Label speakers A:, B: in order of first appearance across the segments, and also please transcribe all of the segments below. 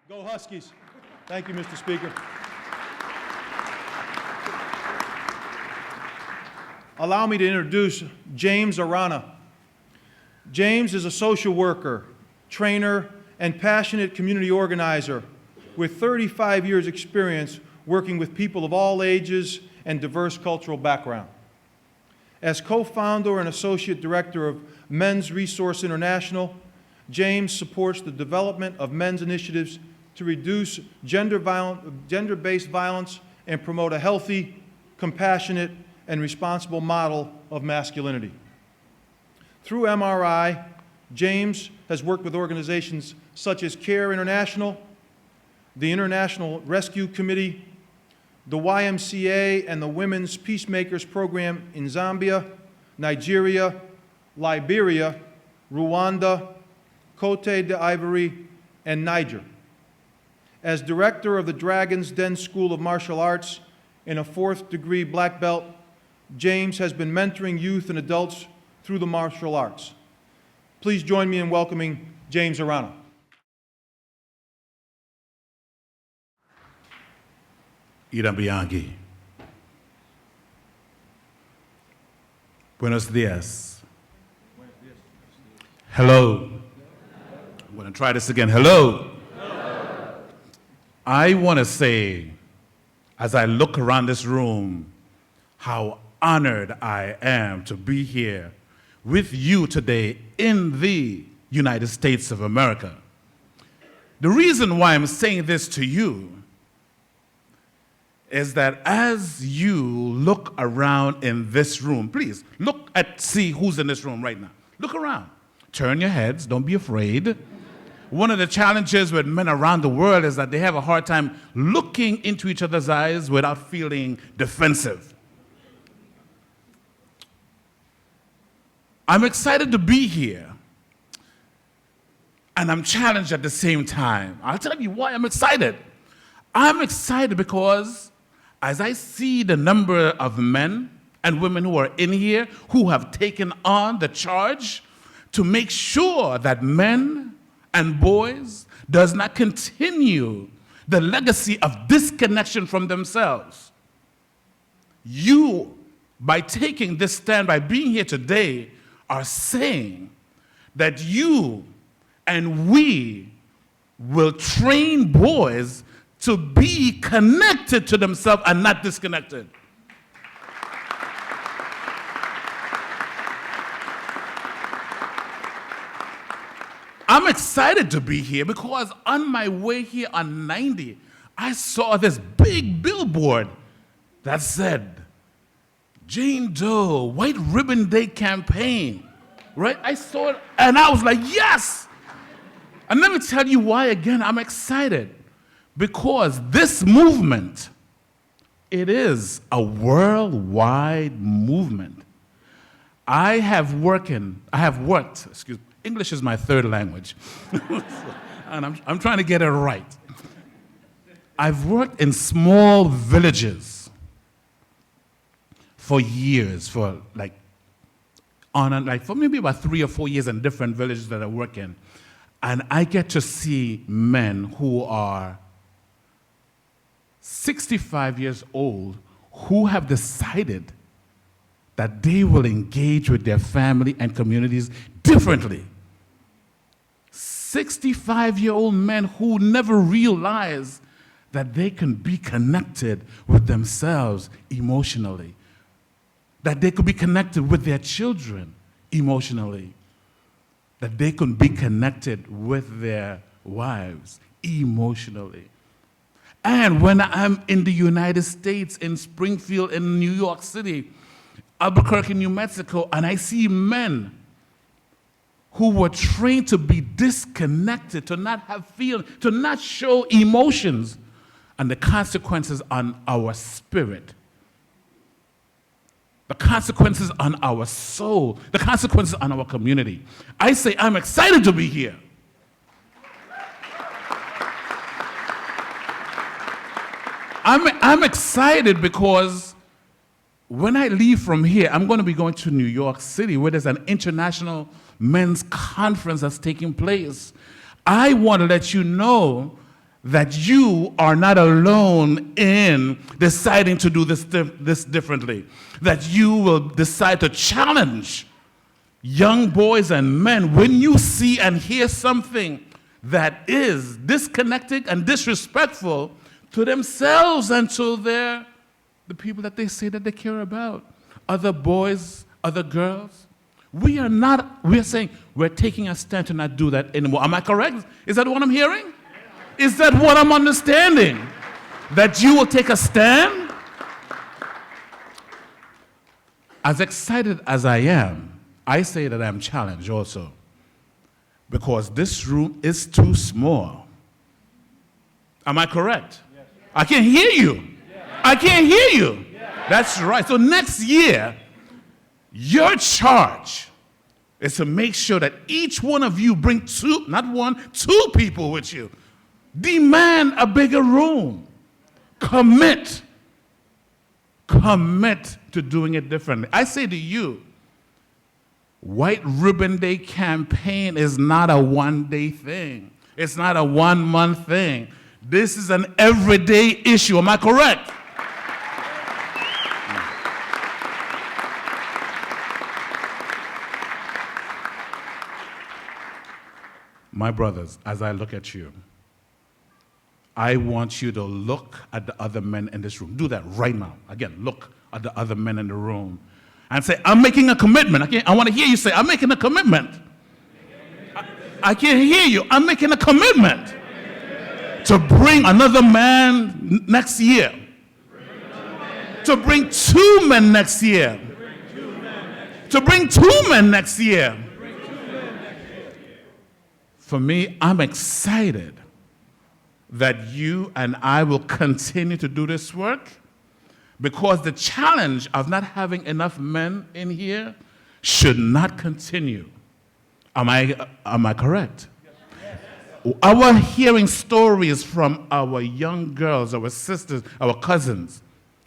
A: Go Huskies. Thank you, Mr. Speaker. Allow me to introduce James Arana. James is a social worker, trainer, and passionate community organizer with 35 years' experience working with people of all ages and diverse cultural background. As co-founder and associate director of Men's Resource International, James supports the development of men's initiatives to reduce gender-based violence and promote a healthy, compassionate, and responsible model of masculinity. Through MRI, James has worked with organizations such as CARE International, the International Rescue Committee, the YMCA and the Women's Peacemakers Program in Zambia, Nigeria, Liberia, Rwanda, Cote d'Ivory, and Niger. As director of the Dragon's Den School of Martial Arts and a 4th degree black belt, James has been mentoring youth and adults through the martial arts. Please join me in welcoming James Arana.
B: Bianchi. Buenos dias. Hello. I'm going to try this again. Hello. Hello. I want to say, as I look around this room, how honored I am to be here with you today in the United States of America. The reason why I'm saying this to you is that as you look around in this room, please look at, see who's in this room right now. Look around. Turn your heads. Don't be afraid. One of the challenges with men around the world is that they have a hard time looking into each other's eyes without feeling defensive. I'm excited to be here, and I'm challenged at the same time. I'll tell you why I'm excited. I'm excited because as I see the number of men and women who are in here who have taken on the charge to make sure that men and boys does not continue the legacy of disconnection from themselves. You, by taking this stand, by being here today, are saying that you and we will train boys to be connected to themselves and not disconnected. I'm excited to be here because on my way here on 90, I saw this big billboard that said, Jane Doe, White Ribbon Day campaign, right? I saw it and I was like, yes! And let me tell you why again I'm excited. Because this movement, it is a worldwide movement. I have worked, English is my third language, and I'm trying to get it right. I've worked in small villages for years, for maybe about 3 or 4 years in different villages that I work in. And I get to see men who are 65 years old who have decided that they will engage with their family and communities differently. 65-year-old men who never realized that they can be connected with themselves emotionally, that they could be connected with their children emotionally, that they can be connected with their wives emotionally. And when I'm in the United States, in Springfield, in New York City, Albuquerque, New Mexico, and I see men who were trained to be disconnected, to not have feelings, to not show emotions, and the consequences on our spirit, the consequences on our soul, the consequences on our community. I say I'm excited to be here. I'm excited because when I leave from here, I'm going to be going to New York City where there's an international men's conference that's taking place. I want to let you know that you are not alone in deciding to do this differently, that you will decide to challenge young boys and men when you see and hear something that is disconnected and disrespectful to themselves and to the people that they say that they care about, other boys, other girls. We are saying we're taking a stand to not do that anymore. Am I correct? Is that what I'm hearing? Is that what I'm understanding? That you will take a stand? As excited as I am, I say that I'm challenged also, because this room is too small. Am I correct? Yes. I can't hear you. Yes. I can't hear you. Yes. That's right. So next year, your charge is to make sure that each one of you bring two, not one, two people with you. Demand a bigger room. Commit to doing it differently. I say to you, White Ribbon Day campaign is not a one-day thing. It's not a one-month thing. This is an everyday issue. Am I correct? My brothers, as I look at you, I want you to look at the other men in this room. Do that right now. Again, look at the other men in the room and say, I'm making a commitment. I want to hear you say, I'm making a commitment. I can't hear you. I'm making a commitment to bring another man next year. To bring two men next year. To bring two men next year. For me, I'm excited that you and I will continue to do this work, because the challenge of not having enough men in here should not continue. Am I correct? Yes. Our hearing stories from our young girls, our sisters, our cousins,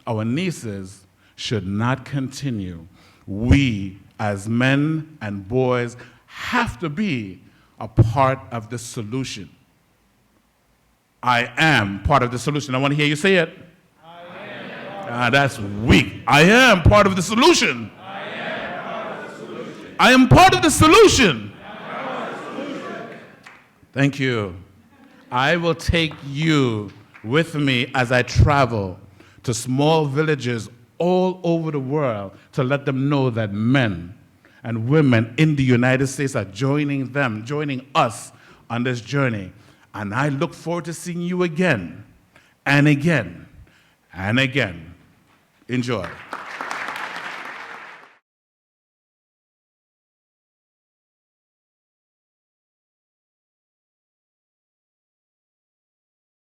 B: our nieces should not continue. We, as men and boys, have to be a part of the solution. I am part of the solution. I want to hear you say it. That's weak. I am part of the solution. I am part of the solution. Thank you. I will take you with me as I travel to small villages all over the world to let them know that men and women in the United States are joining us on this journey. And I look forward to seeing you again and again and again. Enjoy.